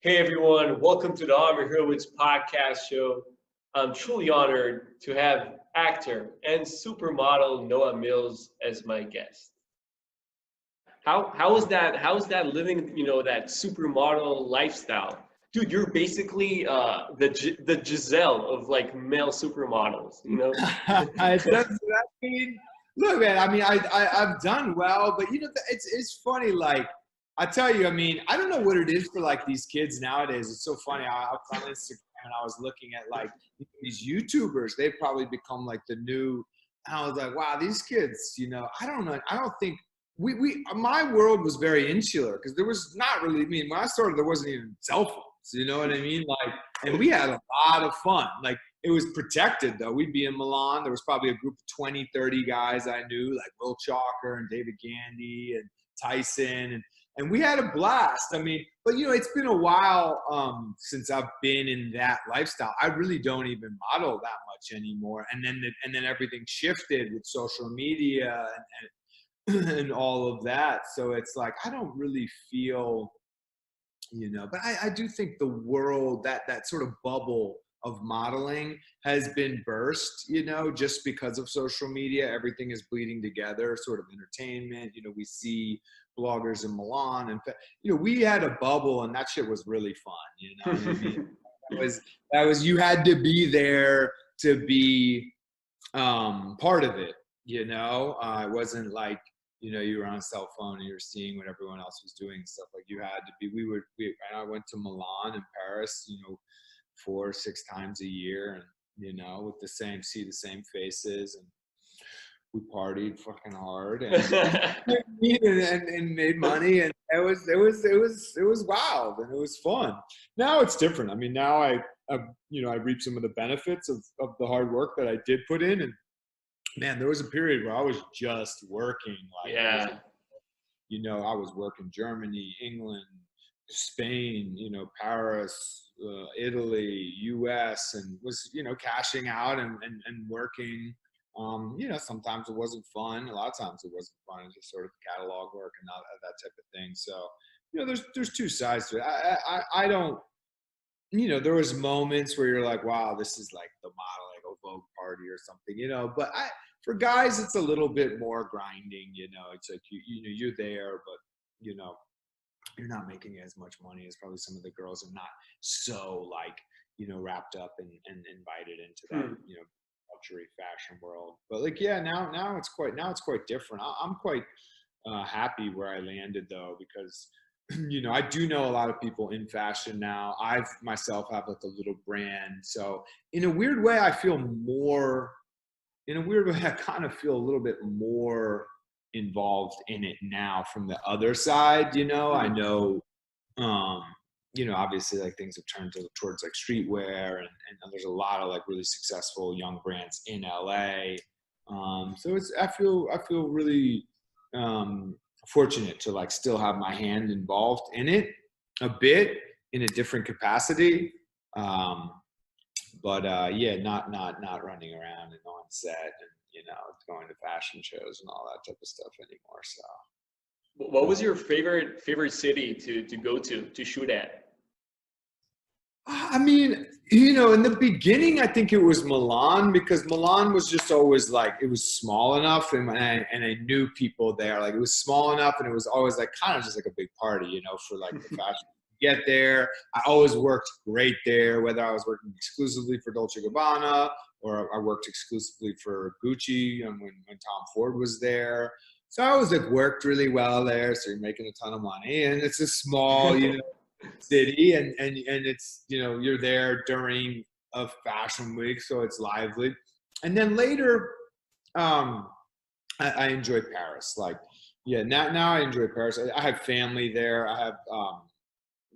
Hey everyone, welcome to the Amir Hurwitz podcast show. I'm truly honored to have actor and supermodel Noah Mills as my guest. How is that living, that supermodel lifestyle? Dude, you're basically the Giselle of like male supermodels. I mean, look, man. I mean, I've done well, but it's funny. Like, I tell you, I mean, I don't know what it is for like these kids nowadays. It's so funny. I was on Instagram and I was looking at like these YouTubers. They've probably become like the new. And I was like, wow, these kids. I don't know. I don't think my world was very insular because there was not really. I mean, when I started, there wasn't even cell phones. You know what I mean? Like, and we had a lot of fun. Like, it was protected though. We'd be in Milan. There was probably a group of 20, 30 guys I knew, like Will Chalker and David Gandy and Tyson, and we had a blast. I mean, but it's been a while since I've been in that lifestyle. I really don't even model that much anymore. And then everything shifted with social media and all of that. So it's like I don't really feel, but I do think the world, that sort of bubble of modeling has been burst, just because of social media. Everything is bleeding together, sort of entertainment. We see bloggers in Milan, and we had a bubble, and that shit was really fun. What I mean? that was you had to be there to be part of it. It wasn't like you were on a cell phone and you were seeing what everyone else was doing and stuff. Like, you had to be. And I went to Milan and Paris, 4 or 6 times a year, and with the same faces, and we partied fucking hard and and made money, and it was wild, and it was fun. Now it's different. I mean, now I reap some of the benefits of the hard work that I did put in, and man, there was a period where I was just working. Like, Yeah. I was working Germany, England, Spain, Paris, Italy, US, and was, cashing out and working. Sometimes it wasn't fun. A lot of times it wasn't fun. It's just sort of catalog work and all that type of thing. So, there's two sides to it. I don't, there was moments where you're like, wow, this is like the model, like a Vogue party or something, but for guys, it's a little bit more grinding, it's like, you're there, but, you're not making as much money as probably some of the girls, and not so like, wrapped up and invited into that, luxury fashion world. But like, yeah, now it's quite different. I'm quite happy where I landed though, because I do know a lot of people in fashion now. I've myself have like a little brand. So in a weird way, I kind of feel a little bit more involved in it now from the other side. I know, obviously like things have turned towards like streetwear, and there's a lot of like really successful young brands in LA. So I feel really fortunate to like still have my hand involved in it a bit in a different capacity. But yeah, not running around and on set and going to fashion shows and all that type of stuff anymore. So What was your favorite city to go to shoot at? I mean, in the beginning, I think it was Milan, because Milan was just always like, it was small enough, and I knew people there. Like, it was small enough, and it was always like kind of just like a big party, for like the fashion. Get there, I always worked great there, whether I was working exclusively for Dolce & Gabbana or I worked exclusively for Gucci, and when Tom Ford was there. So I always like worked really well there. So you're making a ton of money, and it's a small, city, and it's, you're there during a fashion week, so it's lively. And then later, I enjoy Paris. Like, yeah, now I enjoy Paris. I have family there. I have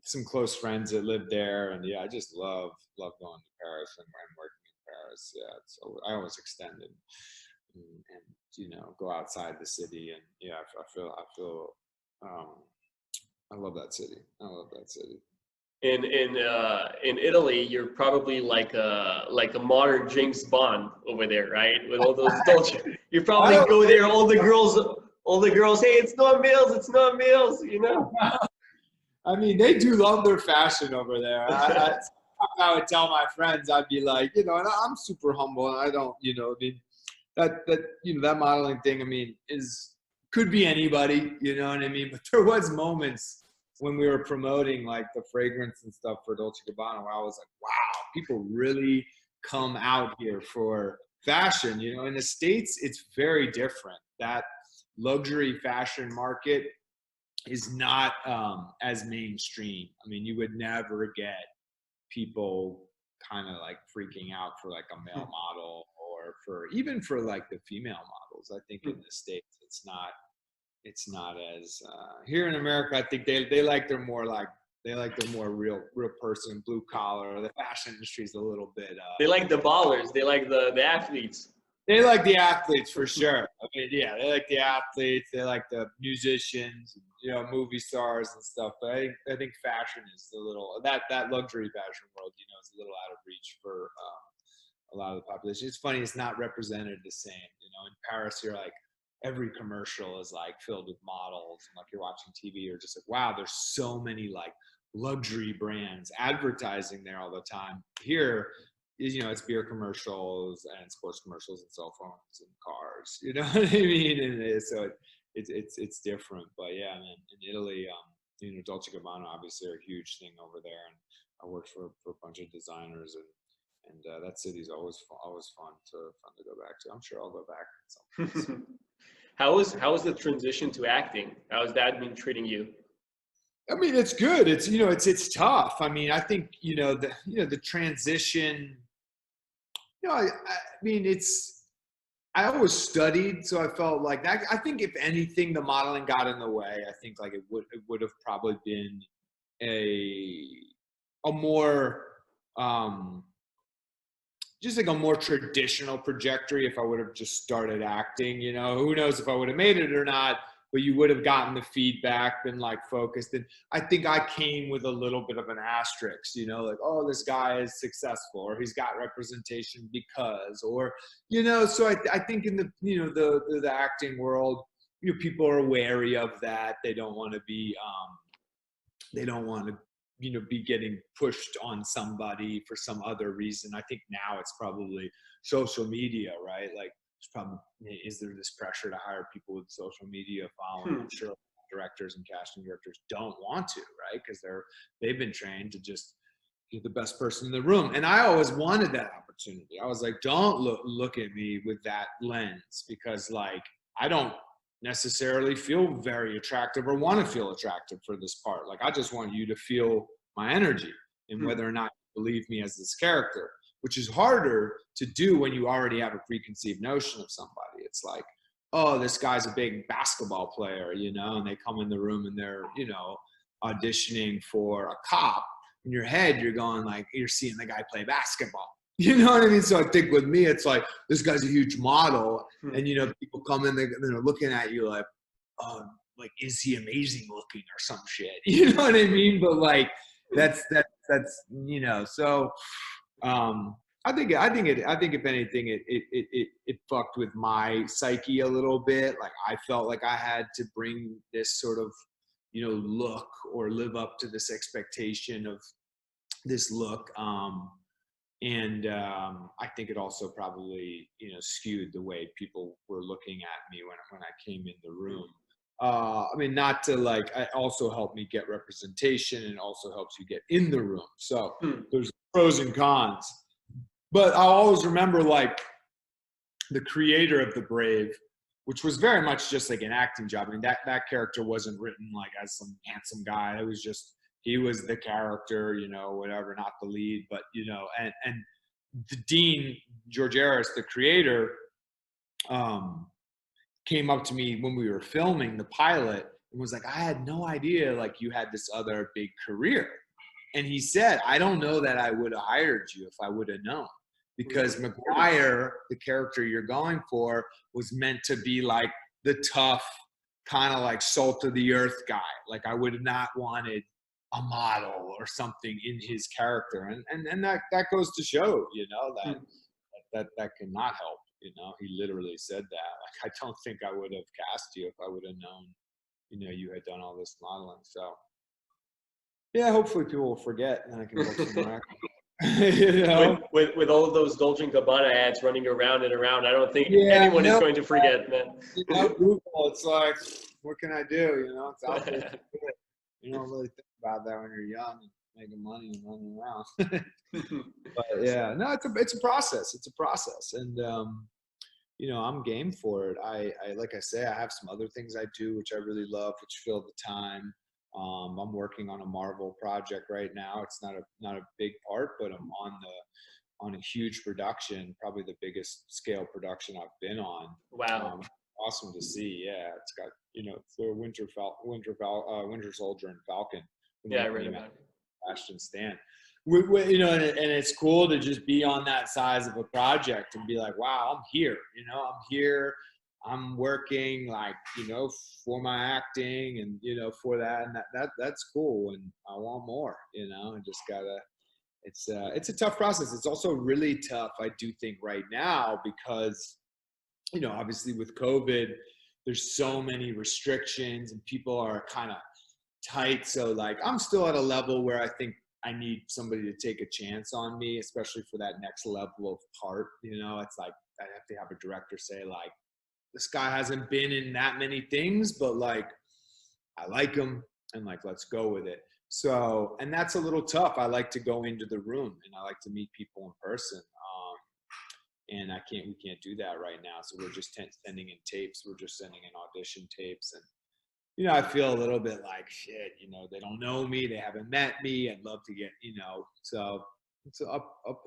some close friends that live there, and yeah, I just love going to Paris and working in Paris. Yeah, so I always extend it and go outside the city, and yeah, I feel I love that city. I love that city. In Italy, you're probably like a modern James Bond over there, right? With all those Dolce, you probably go there. All the girls, hey, it's not Mills, I mean, they do love their fashion over there. I would tell my friends, I'd be like, and I'm super humble, and I don't, I mean, that modeling thing, I mean, could be anybody, you know what I mean? But there was moments when we were promoting like the fragrance and stuff for Dolce & Gabbana where I was like, wow, people really come out here for fashion. In the States, it's very different. That luxury fashion market is not as mainstream. I mean, you would never get people kind of like freaking out for like a male model, or even for like the female models. I think in the States, it's not as here in America. I think they like their more real person, blue collar. The fashion industry is a little bit. They like the ballers. They like the athletes. They like the athletes for sure. I mean, yeah, they like the athletes. They like the musicians, movie stars and stuff. But I think fashion is a little that luxury fashion world, is a little out of reach for a lot of the population. It's funny, it's not represented the same. In Paris, you're like every commercial is like filled with models, and like you're watching TV, you're just like, wow, there's so many like luxury brands advertising there all the time. Here, it's beer commercials and sports commercials and cell phones and cars. You know what I mean? And so it's different. But yeah, man, in Italy, Dolce & Gabbana obviously are a huge thing over there, and I worked for a bunch of designers, and that city's always fun to go back to. I'm sure I'll go back at some point. How was the transition to acting? How has that been treating you? I mean, it's good. It's tough. I mean, I think the transition. I mean, I always studied, so I felt like that. I think if anything, the modeling got in the way. I think like it would have probably been a more just like a more traditional trajectory if I would have just started acting. Who knows if I would have made it or not, but you would have gotten the feedback, been like focused. And I think I came with a little bit of an asterisk, like, oh, this guy is successful, or he's got representation because, or, so I think in the, the acting world, people are wary of that. They don't want to be, be getting pushed on somebody for some other reason. I think now it's probably social media, right? Like, is there this pressure to hire people with social media following? I'm sure directors and casting directors don't want to, right? Because they've been trained to just get the best person in the room. And I always wanted that opportunity. I was like, don't look at me with that lens, because like I don't necessarily feel very attractive or want to feel attractive for this part. Like I just want you to feel my energy and whether or not you believe me as this character, which is harder to do when you already have a preconceived notion of somebody. It's like, oh, this guy's a big basketball player, and they come in the room and they're, auditioning for a cop. In your head, you're going like, you're seeing the guy play basketball. You know what I mean? So I think with me, it's like, this guy's a huge model. And, people come in, they're looking at you like, oh, like, is he amazing looking or some shit? You know what I mean? But like, that's, so, I think if anything, it fucked with my psyche a little bit. Like I felt like I had to bring this sort of, look or live up to this expectation of this look. And I think it also probably, skewed the way people were looking at me when I came in the room. I mean, not to like, it also helped me get representation, and also helps you get in the room. So there's pros and cons. But I'll always remember like the creator of The Brave, which was very much just like an acting job. I mean, that character wasn't written like as some handsome guy. It was just, he was the character, whatever, not the lead, but, and the Dean, George Aris, the creator, came up to me when we were filming the pilot and was like, I had no idea like you had this other big career. And he said, I don't know that I would have hired you if I would have known, because McGuire, the character you're going for, was meant to be like the tough, kind of like salt of the earth guy. Like I would have not wanted a model or something in his character. And that goes to show, that cannot help. He literally said that. Like, I don't think I would have cast you if I would have known, you had done all this modeling. So Yeah, hopefully people will forget, and then I can book some more acting. You know? With all of those Dolce and Gabbana ads running around and around, I don't think Yeah, anyone is no, going to forget, man. you know, Google, it's like, what can I do? You know, it's out there. You don't really think about that when you're young and making money and running around. But yeah, no, it's a process. It's a process, and you know, I'm game for it. I like I say, I have some other things I do which I really love, which fill the time. I'm working on a Marvel project right now. It's not a big part, but I'm on a huge production, probably the biggest scale production I've been on. Wow. Awesome to see. Yeah, it's got, you know, it's the Winter Soldier and Falcon. Yeah, I read about it. Ashton Stan. You know, and it's cool to just be on that size of a project and be like, wow, I'm here. You know, I'm here. I'm working, like, you know, for my acting and, you know, for that, and that's cool. And I want more. You know, I just gotta. It's a tough process. It's also really tough, I do think, right now because, you know, obviously with COVID, there's so many restrictions and people are kind of tight. So like, I'm still at a level where I think I need somebody to take a chance on me, especially for that next level of part. You know, it's like I have to have a director say like, this guy hasn't been in that many things, but like, I like him and like, let's go with it. So, and that's a little tough. I like to go into the room and I like to meet people in person. And we can't do that right now. So we're just sending in tapes. We're just sending in audition tapes. And, you know, I feel a little bit like shit, you know, they don't know me. They haven't met me. I'd love to get, you know, so it's an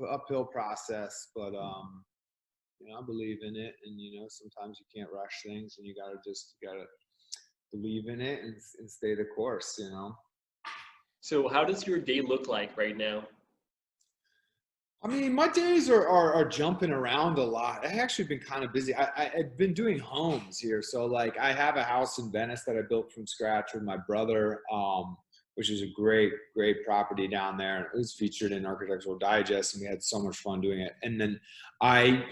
uphill process, but, you know, I believe in it. And, you know, sometimes you can't rush things and you gotta believe in it and stay the course, you know? So how does your day look like right now? I mean, my days are jumping around a lot. I've actually been kind of busy. I've been doing homes here. So like I have a house in Venice that I built from scratch with my brother, which is a great property down there. It was featured in Architectural Digest and we had so much fun doing it. And then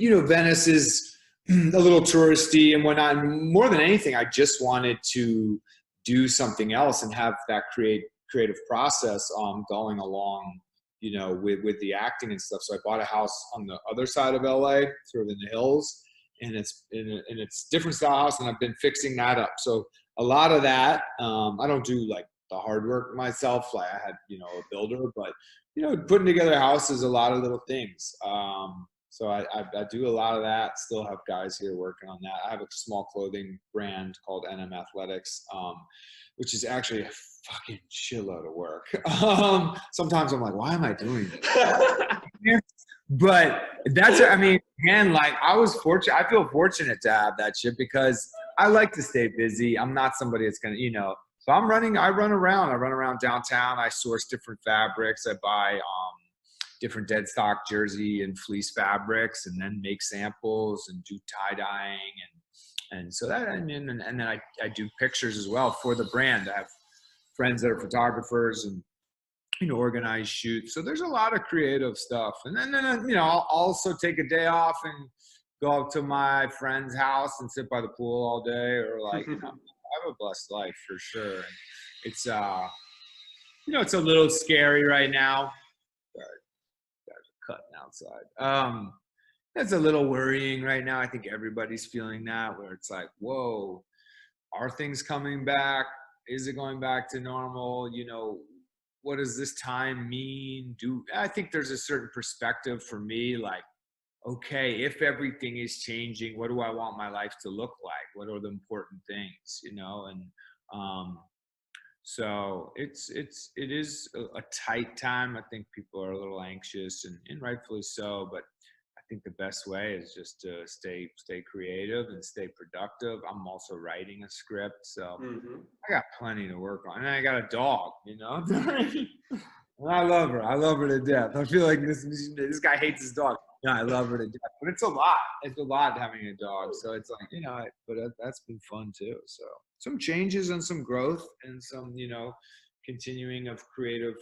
you know, Venice is a little touristy and whatnot. And more than anything, I just wanted to do something else and have that creative process going along, you know, with the acting and stuff. So I bought a house on the other side of LA, sort of in the hills, and it's different style house, and I've been fixing that up. So a lot of that, I don't do like the hard work myself. Like I had, you know, a builder, but you know, putting together a house is a lot of little things. So I do a lot of that. Still have guys here working on that. I have a small clothing brand called NM Athletics, which is actually a fucking shitload of work. Sometimes I'm like, why am I doing this? But that's, I mean, again, like I feel fortunate to have that shit because I like to stay busy. I'm not somebody that's gonna, you know, so I run around downtown. I source different fabrics. I buy different dead stock jersey and fleece fabrics and then make samples and do tie dyeing and so that, I mean, and then I do pictures as well for the brand. I have friends that are photographers and, you know, organize shoots. So there's a lot of creative stuff. And then you know, I'll also take a day off and go up to my friend's house and sit by the pool all day or like, you know, I have a blessed life for sure. And it's, you know, it's a little scary right now. Sorry, guys are cutting outside. That's a little worrying right now. I think everybody's feeling that where it's like, whoa, are things coming back? Is it going back to normal? You know, what does this time mean? I think there's a certain perspective for me, like, okay, if everything is changing, what do I want my life to look like? What are the important things, you know? And so it is a tight time. I think people are a little anxious and rightfully so, but I think the best way is just to stay creative and stay productive. I'm also writing a script, so I got plenty to work on. And I got a dog, you know. And I love her. I love her to death. I feel like this guy hates his dog. No, I love her to death. But it's a lot. It's a lot having a dog. So it's like, you know, but that's been fun too. So some changes and some growth and some, you know, continuing of creative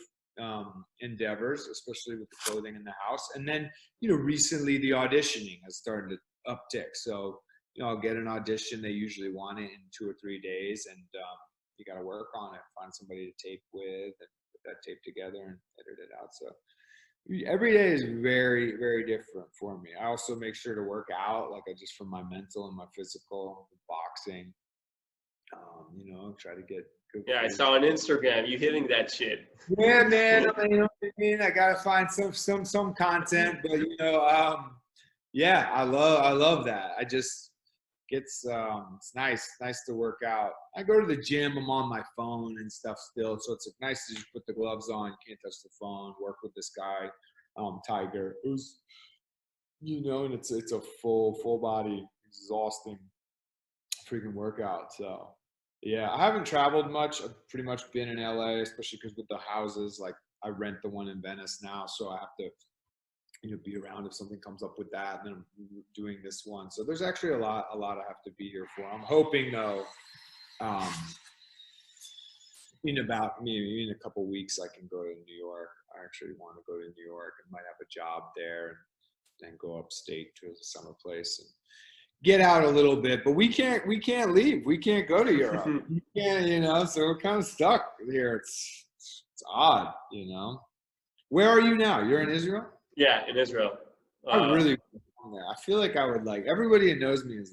endeavors, especially with the clothing in the house. And then, you know, recently the auditioning has started to uptick. So, you know, I'll get an audition. They usually want it in 2 or 3 days, and you got to work on it, find somebody to tape with, and that tape together and edit it out. So every day is very, very different for me. I also make sure to work out, like I just for my mental and my physical, boxing. Try to get good. Yeah, I food. saw on Instagram you hitting that shit. Yeah, man. You know what I mean? I gotta find some content, but yeah, I love that. I just it's nice to work out. I go to the gym. I'm on my phone and stuff still, so it's nice to just put the gloves on. You can't touch the phone. Work with this guy, Tiger, who's and it's a full body, exhausting, freaking workout. So yeah, I haven't traveled much. I've pretty much been in LA, especially because with the houses, like I rent the one in Venice now, so I have to be around if something comes up with that. And then I'm doing this one. So there's actually a lot I have to be here for. I'm hoping though, in a couple weeks, I can go to New York. I actually want to go to New York and might have a job there and then go upstate to a summer place and get out a little bit. But we can't leave. We can't go to Europe. You can't, so we're kind of stuck here. It's odd, Where are you now? You're in Israel? Yeah, in Israel. I really want there. I feel like I would everybody who knows me is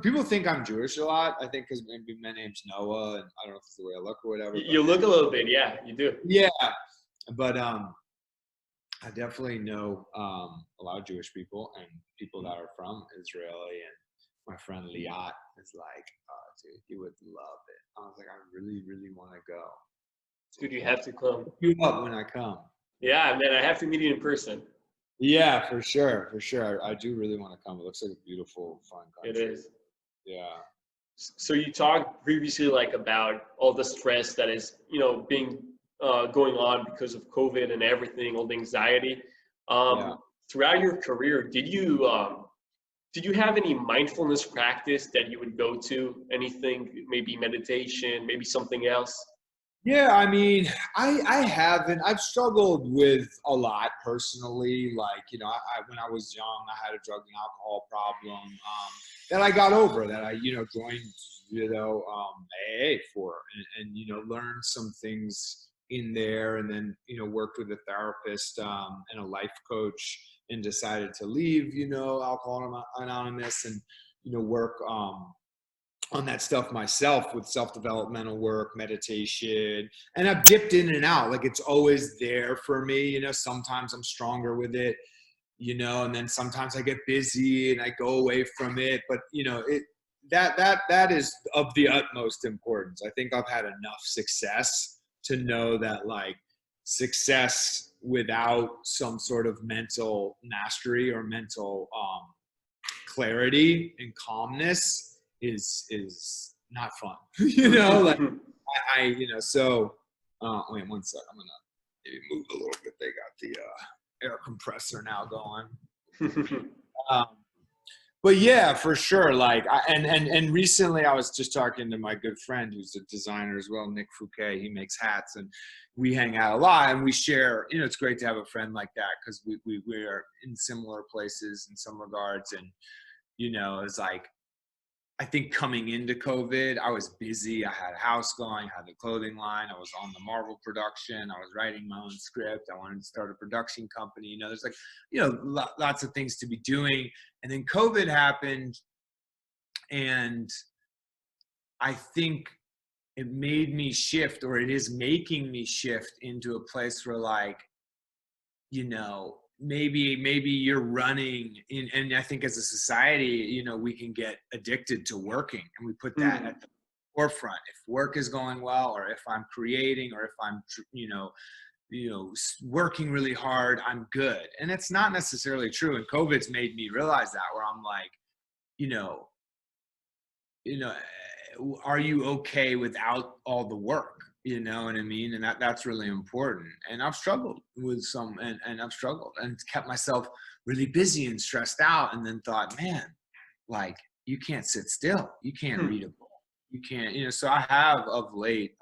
people think I'm Jewish a lot. I think because maybe my name's Noah, and I don't know if it's the way I look or whatever. You look a little bit, yeah, you do. Yeah, but I definitely know a lot of Jewish people and people that are from Israel. And my friend Liat is like, oh, dude, he would love it. I was like, I really, really want to go. Dude, you have to come. You up when I come. Yeah, man, I have to meet you in person. Yeah, for sure. I do really want to come. It looks like a beautiful, fun country. It is. Yeah. So you talked previously about all the stress that is, being going on because of COVID and everything, all the anxiety. Throughout your career, did you have any mindfulness practice that you would go to? Anything, maybe meditation, maybe something else? Yeah, I mean, I haven't. I've struggled with a lot personally. When I was young, I had a drug and alcohol problem that I got over. That I, joined, AA for, and learned some things in there, and then worked with a therapist and a life coach, and decided to leave, Alcoholics Anonymous, and work on that stuff myself with self-developmental work, meditation, and I've dipped in and out. It's always there for me. Sometimes I'm stronger with it, and then sometimes I get busy and I go away from it. But that is of the utmost importance. I think I've had enough success to know that success without some sort of mental mastery or mental clarity and calmness is not fun. Wait 1 sec. I'm gonna maybe move a little bit. They got the air compressor now going. But yeah, for sure. And recently I was just talking to my good friend who's a designer as well, Nick Fouquet. He makes hats, and we hang out a lot and we share. It's great to have a friend like that because we are in similar places in some regards. And it's I think coming into COVID, I was busy. I had a house going, I had the clothing line. I was on the Marvel production. I was writing my own script. I wanted to start a production company. There's lots of things to be doing. And then COVID happened. And I think it made me shift, or it is making me shift into a place where maybe you're running in, and I think as a society, we can get addicted to working, and we put that at the forefront. If work is going well, or if I'm creating, or if I'm, working really hard, I'm good. And it's not necessarily true. And COVID's made me realize that, where I'm are you okay without all the work? You know what I mean? And that's really important. And I've struggled with and I've struggled and kept myself really busy and stressed out, and then thought, man, you can't sit still. You can't read a book. You can't, so I have of late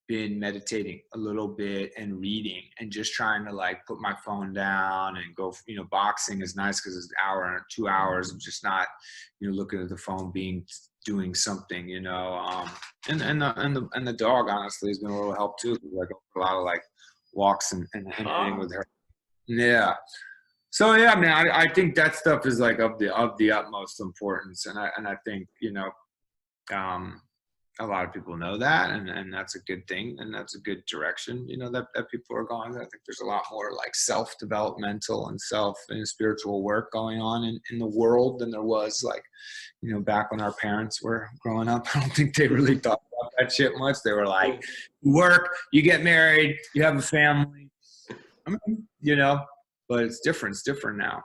been meditating a little bit and reading, and just trying to put my phone down and go, boxing is nice because it's an hour or 2 hours of just not, looking at the phone, being doing something, you know. And the dog honestly has been a little help too. Like a lot of like walks and hitting with her. Yeah. So yeah, man, I think that stuff is like of the utmost importance, and I think, you know, a lot of people know that, and that's a good thing, and that's a good direction, you know, that people are going. I think there's a lot more like self-developmental and spiritual work going on in the world than there was, like, you know, back when our parents were growing up. I don't think they really thought about that shit much. They were like, you work, you get married, you have a family, you know, but it's different now.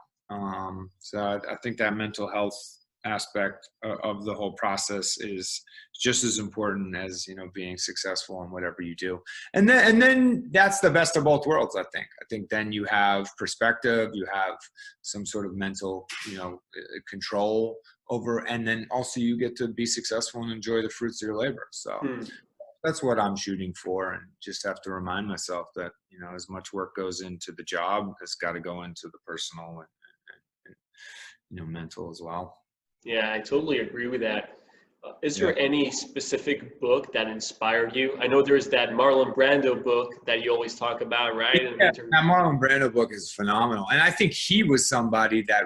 So I think that mental health aspect of the whole process is just as important as, you know, being successful in whatever you do. And then that's the best of both worlds. I think then you have perspective, you have some sort of mental, you know, control over, and then also you get to be successful and enjoy the fruits of your labor. So that's what I'm shooting for, and just have to remind myself that, you know, as much work goes into the job, it's got to go into the personal and you know, mental as well. Yeah, I totally agree with that. Is there any specific book that inspired you? I know there's that Marlon Brando book that you always talk about, right? Yeah, that Marlon Brando book is phenomenal, and I think he was somebody that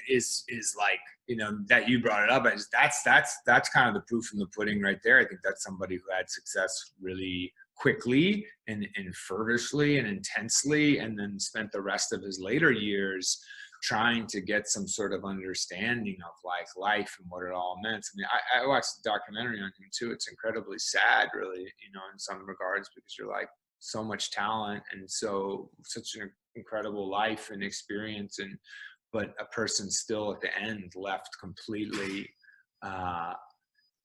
is like, you know, that you brought it up. That's kind of the proof in the pudding right there. I think that's somebody who had success really quickly and fervently and intensely, and then spent the rest of his later years trying to get some sort of understanding of like life and what it all meant. I mean, I watched the documentary on him too. It's incredibly sad, really, you know, in some regards, because you're like, so much talent and such an incredible life and experience, but a person still at the end left completely,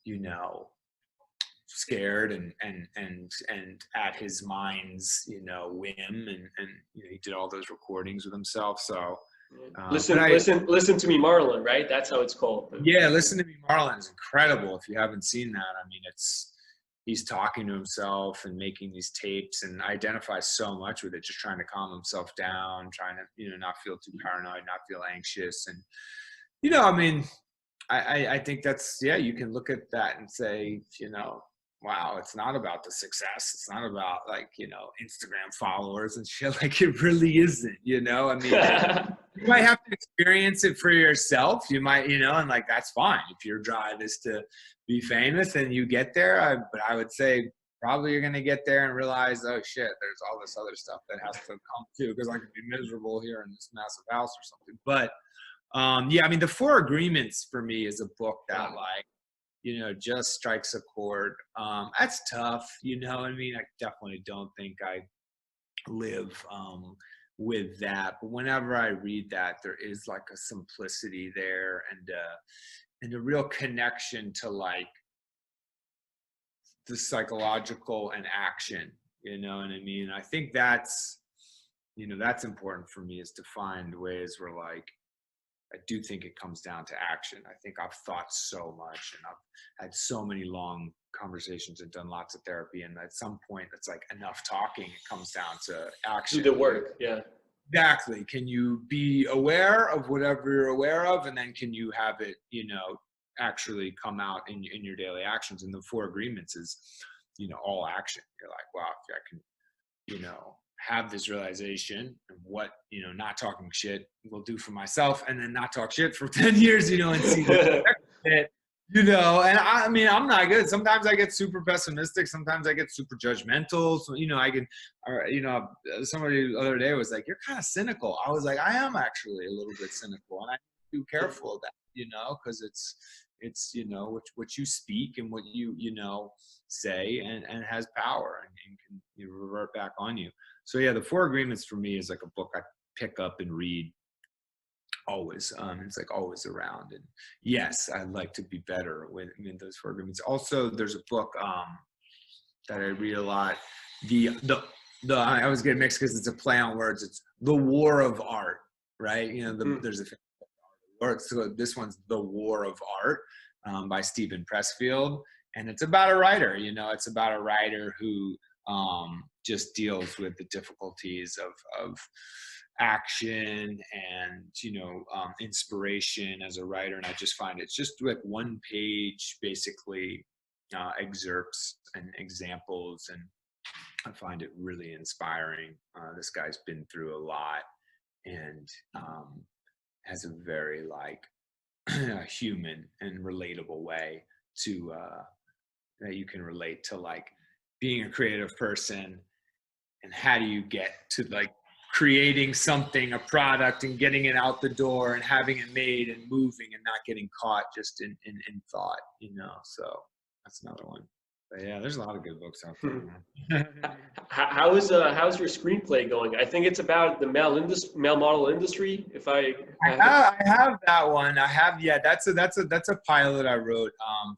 you know, scared and at his mind's, you know, whim, and you know, he did all those recordings with himself. So listen to me, Marlon, right? That's how it's called. Yeah, Listen to Me, Marlon is incredible. If you haven't seen that, I mean, he's talking to himself and making these tapes, and identifies so much with it, just trying to calm himself down, trying to, you know, not feel too paranoid, not feel anxious. And, you know, I mean, I think that's, yeah, you can look at that and say, you know, wow, it's not about the success. It's not about, like, you know, Instagram followers and shit. Like, it really isn't, you know? I mean, you might have to experience it for yourself. You might, you know, and like, that's fine. If your drive is to be famous and you get there, but I would say probably you're going to get there and realize, oh shit, there's all this other stuff that has to come too, because I could be miserable here in this massive house or something. But yeah, I mean, The Four Agreements for me is a book that, like, you know, just strikes a chord. That's tough, you know. I mean, I definitely don't think I live with that, but whenever I read that, there is like a simplicity there, and a real connection to like the psychological and action, you know what I mean? I think that's, you know, that's important for me, is to find ways where, like, I do think it comes down to action. I think I've thought so much, and I've had so many long conversations and done lots of therapy, and at some point it's like, enough talking, it comes down to action. Do the work. Yeah, exactly. Can you be aware of whatever you're aware of, and then can you have it, you know, actually come out in your daily actions? And The Four Agreements is, you know, all action. You're like, wow, if I can, you know, have this realization of what, you know, not talking shit will do for myself, and then not talk shit for 10 years, you know, and see it, you know. And I mean, I'm not good. Sometimes I get super pessimistic. Sometimes I get super judgmental. So, you know, I can, you know, somebody the other day was like, you're kind of cynical. I was like, I am actually a little bit cynical, and I be careful of that, you know, because it's, you know, what you speak and what you know, say, and has power, and can, you know, revert back on you. So yeah, The Four Agreements for me is like a book I pick up and read always. It's like always around. And yes, I'd like to be better with those Four Agreements. Also, there's a book that I read a lot. I always get mixed because it's a play on words. It's The War of Art, right? You know, there's a so this one's The War of Art by Steven Pressfield, and it's about a writer. You know, it's about a writer who just deals with the difficulties of action and, inspiration as a writer. And I just find it's just like one page, basically, excerpts and examples. And I find it really inspiring. This guy's been through a lot and has a very human and relatable way to that you can relate to being a creative person, and how do you get to creating something, a product, and getting it out the door and having it made and moving and not getting caught just in thought, so that's another one. But yeah, there's a lot of good books out there, man. How's your screenplay going? I think it's about the male model industry. If I have that one. That's a pilot I wrote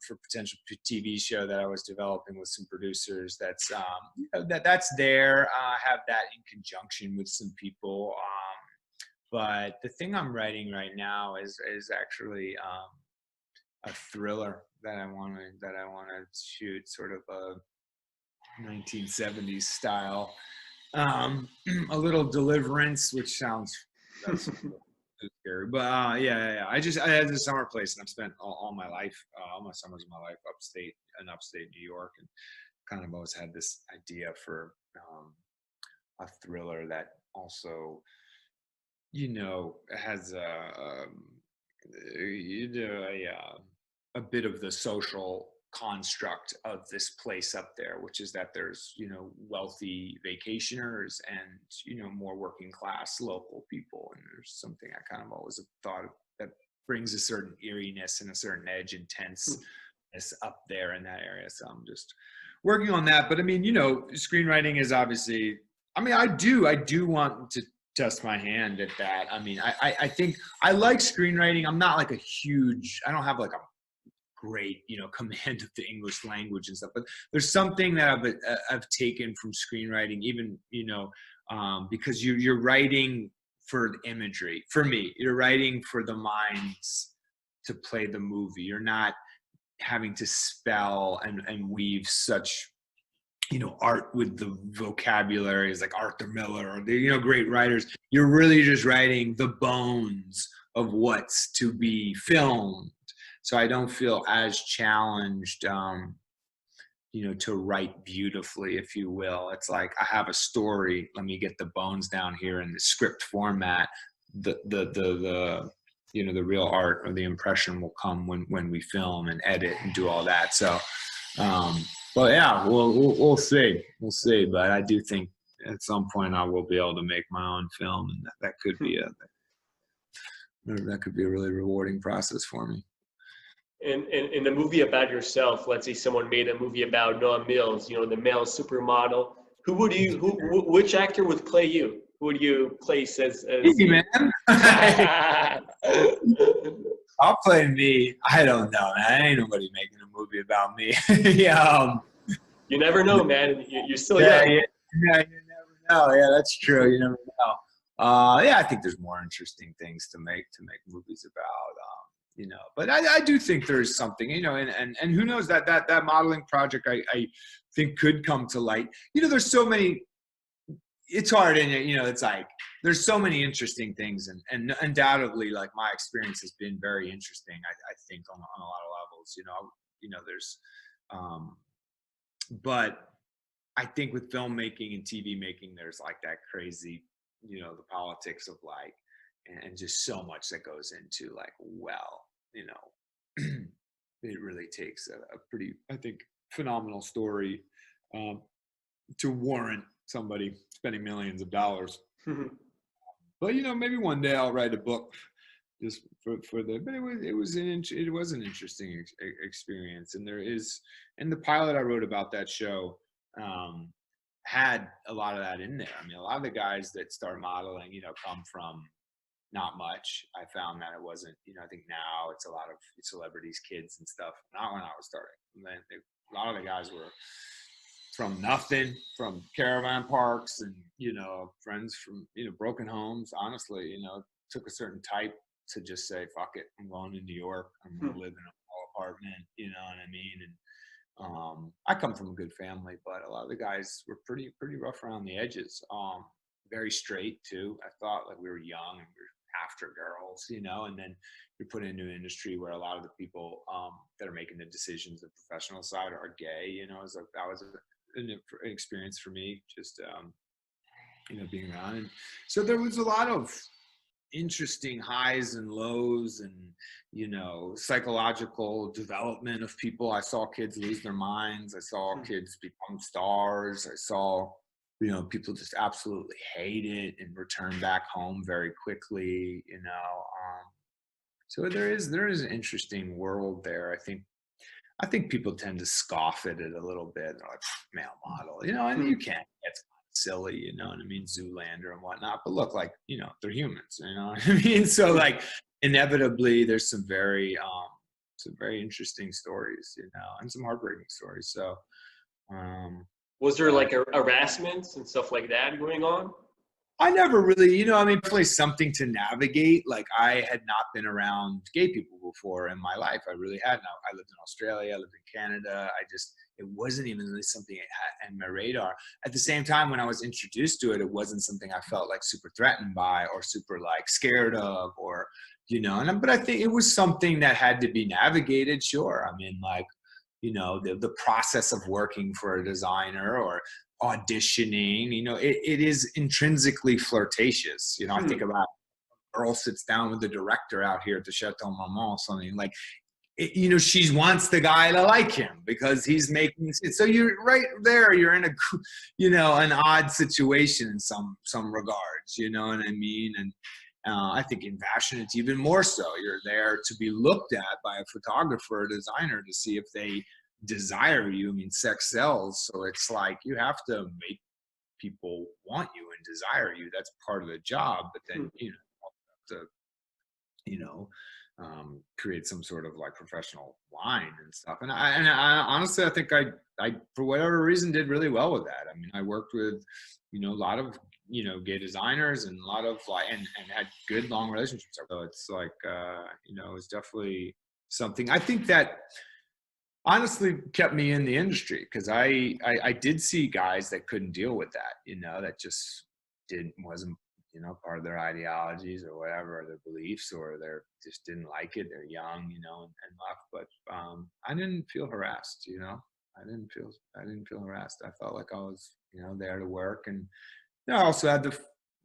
for a potential TV show that I was developing with some producers. That's that's there. I have that in conjunction with some people. But the thing I'm writing right now is actually a thriller that I want to shoot, sort of a 1970s style. A little Deliverance, which sounds that's scary, but yeah. I had this summer place, and I've spent all my life, all my summers of my life, upstate New York, and kind of always had this idea for a thriller that also, has a bit of the social construct of this place up there, which is that there's wealthy vacationers and more working class local people, and there's something I kind of always have thought of that brings a certain eeriness and a certain edge and tenseness up there in that area. So I'm just working on that. But I mean, screenwriting is obviously, I do want to test my hand at that. I think I like screenwriting. I'm not I don't have a great command of the English language and stuff, but there's something that I've taken from screenwriting, even because you're writing for the imagery. For me, you're writing for the minds to play the movie. You're not having to spell and weave such art with the vocabularies like Arthur Miller or the great writers. You're really just writing the bones of what's to be filmed. So I don't feel as challenged, to write beautifully, if you will. It's like, I have a story. Let me get the bones down here in the script format. The real art or the impression will come when we film and edit and do all that. So, but yeah, we'll see. We'll see. But I do think at some point I will be able to make my own film, and that could be a really rewarding process for me. In a movie about yourself, let's say someone made a movie about Noah Mills, the male supermodel. Which actor would play you? Who would you place as Easy, man. I'll play me. I don't know, man. Ain't nobody making a movie about me. You never know, man. You're still young. Yeah, you never know. Yeah, that's true. You never know. I think there's more interesting things to make movies about. But I do think there's something, and who knows, that modeling project I think could come to light. There's so many, it's hard, and it's there's so many interesting things, and undoubtedly my experience has been very interesting. I think on a lot of levels, there's but I think with filmmaking and TV making, there's that crazy, the politics of and just so much that goes into it really takes a pretty, I think, phenomenal story to warrant somebody spending millions of dollars. But maybe one day I'll write a book just for the. But it was an interesting experience, and the pilot I wrote about that show had a lot of that in there. A lot of the guys that start modeling, come from not much. I found that it wasn't, I think now it's a lot of celebrities, kids and stuff. Not when I was starting. A lot of the guys were from nothing, from caravan parks and, friends from, broken homes. Honestly, it took a certain type to just say, fuck it, I'm going to New York. I'm going to live in a small apartment, you know what I mean? And I come from a good family, but a lot of the guys were pretty rough around the edges. very straight too. I thought like we were young and we were after girls, you know, and then you're put into an industry where a lot of the people that are making the decisions, the professional side, are gay, you know. So that was an experience for me, just you know, being around. And so there was a lot of interesting highs and lows, and you know, psychological development of people. I saw kids lose their minds. I saw kids become stars. I saw, you know, people just absolutely hate it and return back home very quickly, you know. So there is an interesting world there. I think people tend to scoff at it a little bit. They're like, male model, you know, and you can't. It's silly, you know what I mean? Zoolander and whatnot. But look, like, you know, they're humans, you know what I mean? So like, inevitably, there's some very interesting stories, you know, and some heartbreaking stories. So, was there like harassment and stuff like that going on? I never really, you know, I mean, definitely something to navigate. Like, I had not been around gay people before in my life. I really hadn't. I lived in Australia, I lived in Canada. It wasn't even really something I had on my radar. At the same time, when I was introduced to it, it wasn't something I felt like super threatened by or super like scared of, or, you know, but I think it was something that had to be navigated. Sure. I mean, like, you know, the process of working for a designer or auditioning, you know, it is intrinsically flirtatious. You know, I think about Earl sits down with the director out here at the Chateau Marmont or something, like, you know, she wants the guy to like him because he's making it. So you're right there, you're in a, you know, an odd situation in some regards, you know what I mean? And I think in fashion, it's even more so. You're there to be looked at by a photographer or designer to see if they desire you. I mean, sex sells. So it's like you have to make people want you and desire you. That's part of the job. But then, you know, you have to, you know, create some sort of like professional line and stuff. And I honestly, I think I, for whatever reason, did really well with that. I mean, I worked with, you know, a lot of, you know, gay designers and a lot of like, and had good long relationships. So it's like, you know, it's definitely something I think that honestly kept me in the industry, because I did see guys that couldn't deal with that, you know, that just wasn't, you know, part of their ideologies or whatever, or their beliefs, or they're just didn't like it. They're young, you know, and left. But I didn't feel harassed, you know. I didn't feel harassed. I felt like I was, you know, there to work. And you know, I also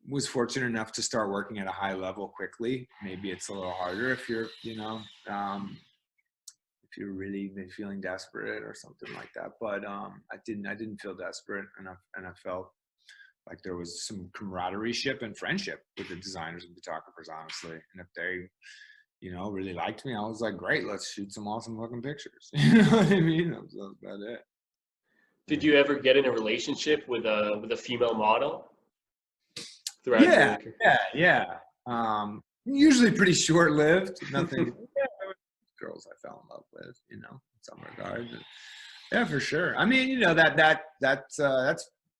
was fortunate enough to start working at a high level quickly. Maybe it's a little harder if you're, you know, if you're really feeling desperate or something like that. But I didn't feel desperate, and I felt like there was some camaraderie and friendship with the designers and photographers, honestly. And if they, you know, really liked me, I was like, great, let's shoot some awesome looking pictures. You know what I mean? That was about it. Did you ever get in a relationship with a female model throughout your career? Yeah. Usually pretty short lived. Nothing. Girls I fell in love with, you know, in some regard. Yeah, for sure. I mean, you know,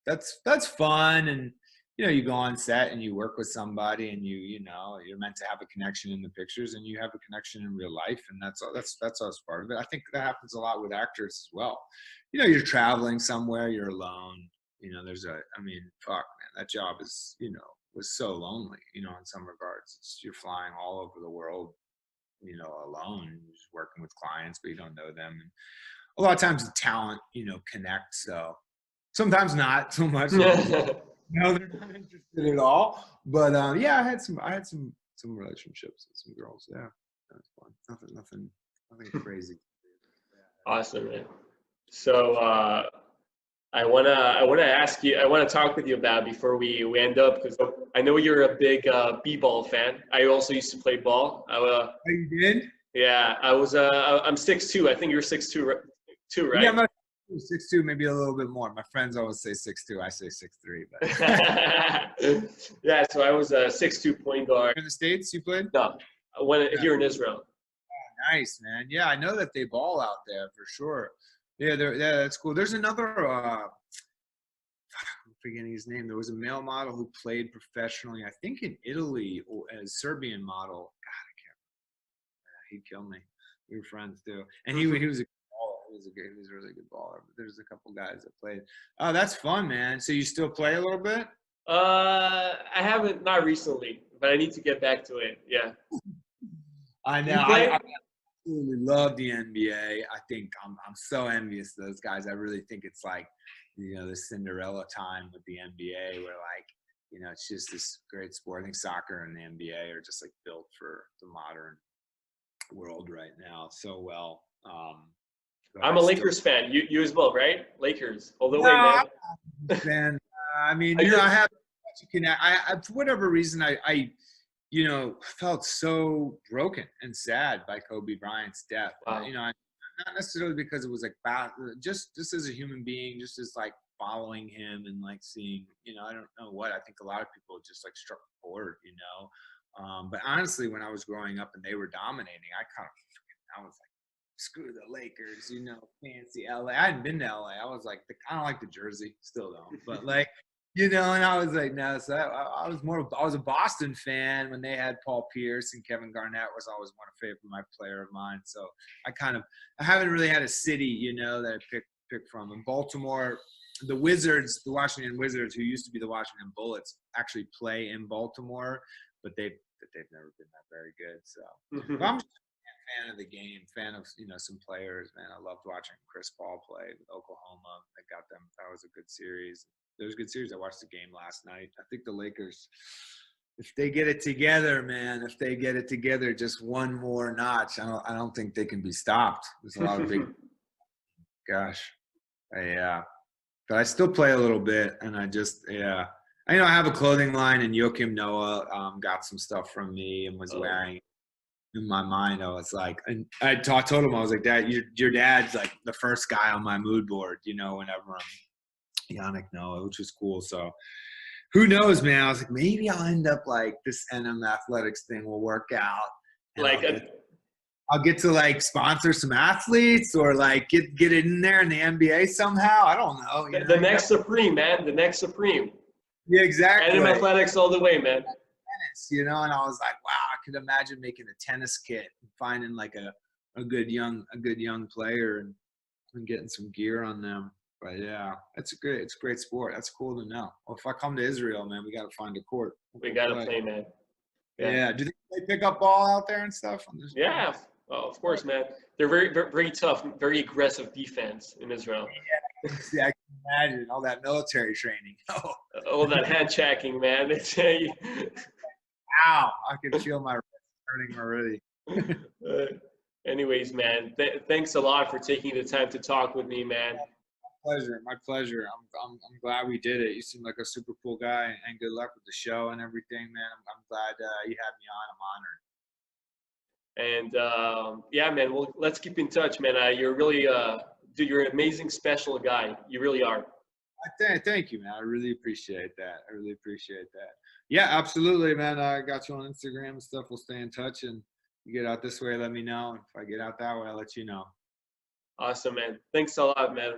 that's fun. And you know, you go on set and you work with somebody, and you know, you're meant to have a connection in the pictures, and you have a connection in real life, and that's all part of it. I think that happens a lot with actors as well. You know, you're traveling somewhere, you're alone, you know, I mean, fuck, man, that job is, you know, was so lonely, you know, in some regards. You're flying all over the world, you know, alone, just working with clients, but you don't know them. And a lot of times the talent, you know, connects. So sometimes not so much. No, they're not interested at all. But yeah, I had some relationships with some girls. Yeah, that's fun. Nothing crazy. Awesome, man. So I wanna talk with you about before we end up, because I know you're a big b-ball fan. I also used to play ball. Oh, you did? Yeah, I'm 6'2". I think you're 6'2", too, right? Yeah, I'm 6'2", maybe a little bit more. My friends always say 6'2". I say 6'3". But yeah, so I was a 6'2" point guard. In the States, you played? No, here in Israel. Oh, nice, man. Yeah, I know that they ball out there for sure. Yeah, that's cool. There's another, I'm forgetting his name. There was a male model who played professionally, I think in Italy, as Serbian model. God, I can't remember. He'd kill me. We were friends too. And he was a good baller. He was a really good baller. But there's a couple guys that played. Oh, that's fun, man. So you still play a little bit? I haven't, not recently, but I need to get back to it. Yeah. I know. You play? I absolutely love the NBA. I think I'm so envious of those guys. I really think it's like, the Cinderella time with the NBA, where like, it's just this great sport. I think soccer and the NBA are just like built for the modern world right now so well. But I'm I a still, Lakers fan. You as well, right? Lakers all the no, way, man. I'm a fan. I mean, Are you? I have for whatever reason, I felt so broken and sad by Kobe Bryant's death. Wow. Not necessarily because it was like bad, just as a human being, just as like following him and like seeing, I don't know what, I think a lot of people just like struck a chord, but honestly, when I was growing up and they were dominating, I was like, screw the Lakers, fancy LA. I hadn't been to LA. I was like, I don't like the jersey, still don't, but like, and I was like, no. So I was a Boston fan when they had Paul Pierce, and Kevin Garnett was always one of my player of mine. So I haven't really had a city, that I pick from. In Baltimore, the Washington Wizards, who used to be the Washington Bullets, actually play in Baltimore, but they've never been that very good. So but I'm just a fan of the game, fan of some players. Man, I loved watching Chris Paul play with Oklahoma. I got them. That was a good series. It was a good series. I watched the game last night. I think the Lakers, if they get it together, man, just one more notch, I don't think they can be stopped. There's a lot of big, gosh, yeah. But I still play a little bit, and I have a clothing line, and Joakim Noah got some stuff from me and was wearing. In my mind, I was like, and I told him, I was like, Dad, your dad's like the first guy on my mood board, whenever I'm Yannick Noah, which was cool. So who knows, man? I was like, maybe I'll end up like this NM Athletics thing will work out. Like I'll get to like sponsor some athletes or like get it in there in the NBA somehow. I don't know. the next Supreme, man. The next Supreme. Yeah, exactly. NM Athletics all the way, man. And I was like, wow, I could imagine making a tennis kit and finding like a good young player and getting some gear on them. But yeah, it's a great sport. That's cool to know. Well, if I come to Israel, man, we got to find a court. We got to play, man. Yeah. Do they pick up ball out there and stuff? Yeah. Oh, of course, man. They're very, very, very tough, very aggressive defense in Israel. Yeah, I can imagine all that military training. All that hand checking, man. Ow! I can feel my wrist hurting already. Anyways, man, thanks a lot for taking the time to talk with me, man. My pleasure. I'm glad we did it. You seem like a super cool guy, and good luck with the show and everything, man. I'm glad you had me on. I'm honored. And yeah, man, well, let's keep in touch, man. You're really, you're an amazing, special guy. You really are. Thank you, man. I really appreciate that. Yeah, absolutely, man. I got you on Instagram and stuff. We'll stay in touch, and you get out this way, let me know. If I get out that way, I'll let you know. Awesome, man. Thanks a lot, man.